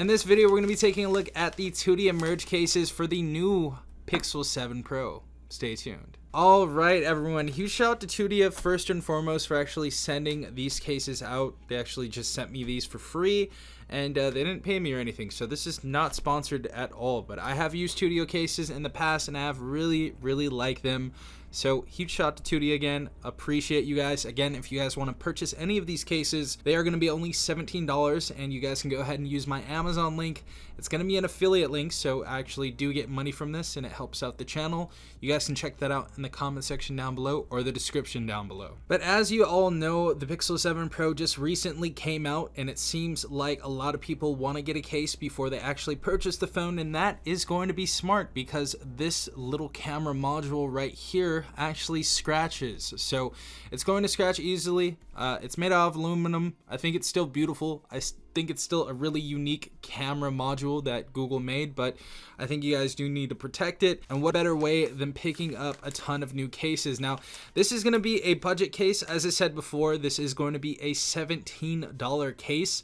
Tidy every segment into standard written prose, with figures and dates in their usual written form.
In this video, we're going to be taking a look at the Tudia merge cases for the new Pixel 7 Pro. Stay tuned. All right, everyone. Huge shout out to Tudia first and foremost for actually sending these cases out. They actually just sent me these for free, and they didn't pay me or anything. So this is not sponsored at all. But I have used Tudia cases in the past, and I have really liked them. So huge shout out to Tudia again. Appreciate you guys. Again, if you guys want to purchase any of these cases, they are going to be only $17, and you guys can go ahead and use my Amazon link. It's going to be an affiliate link, so I actually do get money from this, and it helps out the channel. You guys can check that out in the comment section down below or the description down below. But as you all know, the Pixel 7 Pro just recently came out, and it seems like a lot of people want to get a case before they actually purchase the phone, and that is going to be smart because this little camera module right here actually scratches. So it's going to scratch easily. It's made out of aluminum. I think it's still beautiful. I think it's still a really unique camera module that Google made, but I think you guys do need to protect it. And what better way than picking up a ton of new cases? Now, this is going to be a budget case. As I said before, this is going to be a $17 case.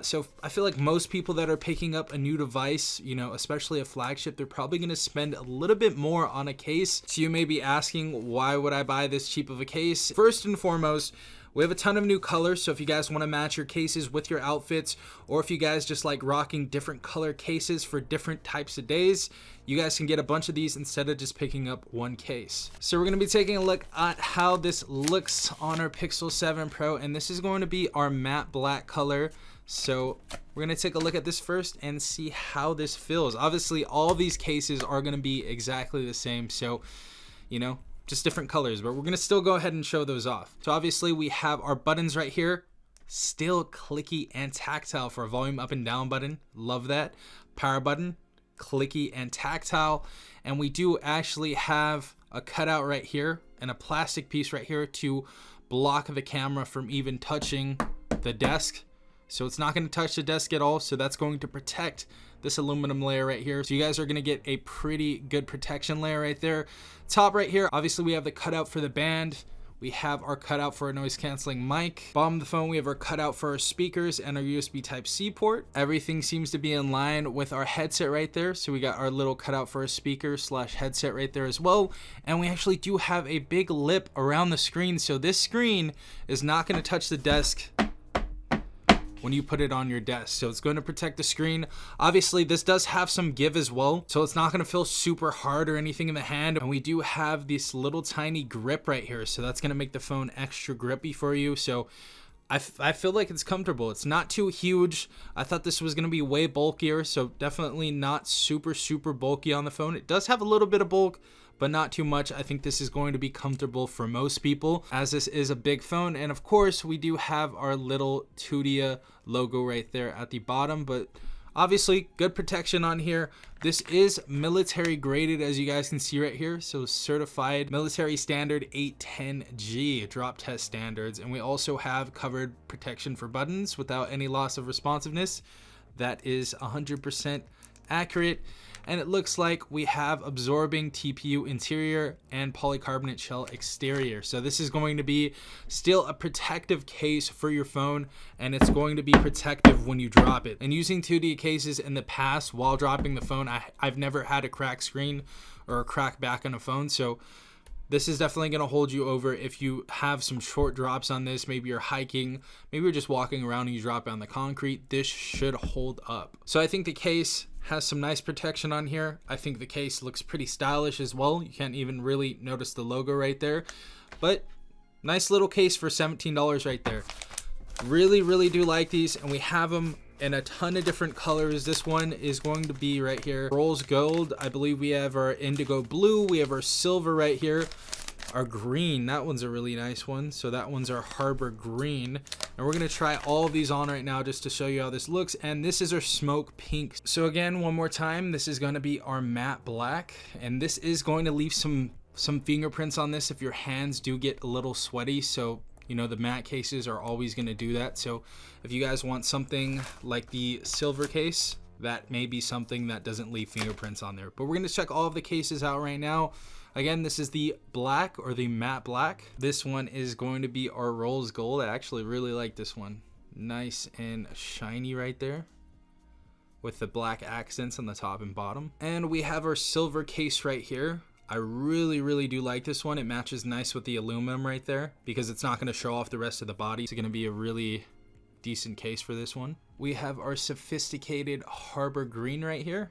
So I feel like most people that are picking up a new device, you know, especially a flagship, they're probably going to spend a little bit more on a case. So you may be asking, why would I buy this cheap of a case? First and foremost, we have a ton of new colors, so if you guys want to match your cases with your outfits, or if you guys just like rocking different color cases for different types of days, you guys can get a bunch of these instead of just picking up one case. So we're going to be taking a look at how this looks on our Pixel 7 Pro, and this is going to be our matte black color. So we're going to take a look at this first and see how this feels. Obviously, all these cases are going to be exactly the same, so, you know, just different colors, but we're going to still go ahead and show those off. So obviously we have our buttons right here, still clicky and tactile for a volume up and down button. Love that. Power button, clicky and tactile. And we do actually have a cutout right here and a plastic piece right here to block the camera from even touching the desk. So it's not going to touch the desk at all. So that's going to protect this aluminum layer right here. So you guys are going to get a pretty good protection layer right there. Top right here, obviously we have the cutout for the band. We have our cutout for a noise canceling mic. Bottom of the phone, we have our cutout for our speakers and our USB Type-C port. Everything seems to be in line with our headset right there. So we got our little cutout for a speaker / headset right there as well. And we actually do have a big lip around the screen. So this screen is not going to touch the desk when you put it on your desk. So it's going to protect the screen. Obviously, this does have some give as well, so it's not going to feel super hard or anything in the hand. And we do have this little tiny grip right here, so that's going to make the phone extra grippy for you. So I feel like it's comfortable. It's not too huge. I thought this was going to be way bulkier, so definitely not super bulky on the phone. It does have a little bit of bulk, but not too much. I think this is going to be comfortable for most people, as this is a big phone. And of course, we do have our little Tudia logo right there at the bottom, but obviously good protection on here. This is military graded, as you guys can see right here. So certified military standard 810G drop test standards. And we also have covered protection for buttons without any loss of responsiveness. That is 100% accurate. And it looks like we have absorbing TPU interior and polycarbonate shell exterior. So this is going to be still a protective case for your phone, and it's going to be protective when you drop it. And using 2D cases in the past while dropping the phone, I've never had a cracked screen or a cracked back on a phone. So this is definitely going to hold you over if you have some short drops on this. Maybe you're hiking, maybe you're just walking around and you drop it on the concrete. This should hold up. So I think the case has some nice protection on here. I think the case looks pretty stylish as well. You can't even really notice the logo right there, but nice little case for $17 right there. Really do like these, and we have them in a ton of different colors. This one is going to be right here, rose gold. I believe we have our indigo blue. We have our silver right here. Our green, that one's a really nice one. So that one's our harbor green. And we're gonna try all of these on right now just to show you how this looks. And this is our smoke pink. So again, one more time, this is gonna be our matte black. And this is going to leave some fingerprints on this if your hands do get a little sweaty. So, you know, the matte cases are always gonna do that. So if you guys want something like the silver case, that may be something that doesn't leave fingerprints on there. But we're gonna check all of the cases out right now. Again, this is the black or the matte black. This one is going to be our rose gold. I actually really like this one. Nice and shiny right there. with the black accents on the top and bottom. And we have our silver case right here. I really do like this one. It matches nice with the aluminum right there because it's not going to show off the rest of the body. It's going to be a really decent case for this one. We have our sophisticated Harbor Green right here.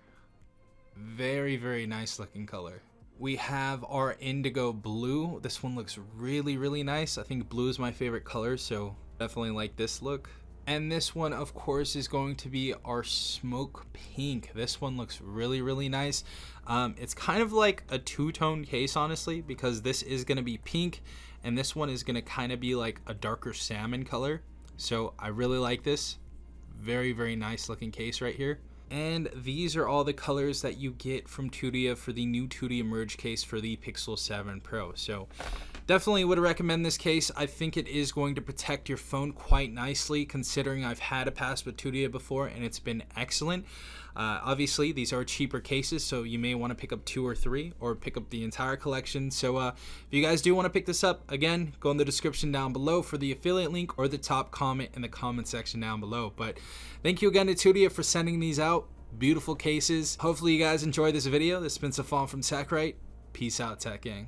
Very nice looking color. We have our Indigo Blue. This one looks really nice. I think blue is my favorite color, so definitely like this look. And this one, of course, is going to be our Smoke Pink. This one looks really nice. It's kind of like a two-tone case, honestly, because this is going to be pink, and this one is going to kind of be like a darker salmon color. So I really like this. Very nice looking case right here. And these are all the colors that you get from Tudia for the new Tudia Merge case for the Pixel 7 Pro. So definitely would recommend this case. I think it is going to protect your phone quite nicely, considering I've had a pass with Tudia before and it's been excellent. Obviously, these are cheaper cases, so you may want to pick up 2 or 3 or pick up the entire collection. So if you guys do want to pick this up, again, go in the description down below for the affiliate link or the top comment in the comment section down below. But thank you again to Tudia for sending these out. Beautiful cases. Hopefully you guys enjoyed this video. This has been Safon from TechRight. Peace out, Tech Gang.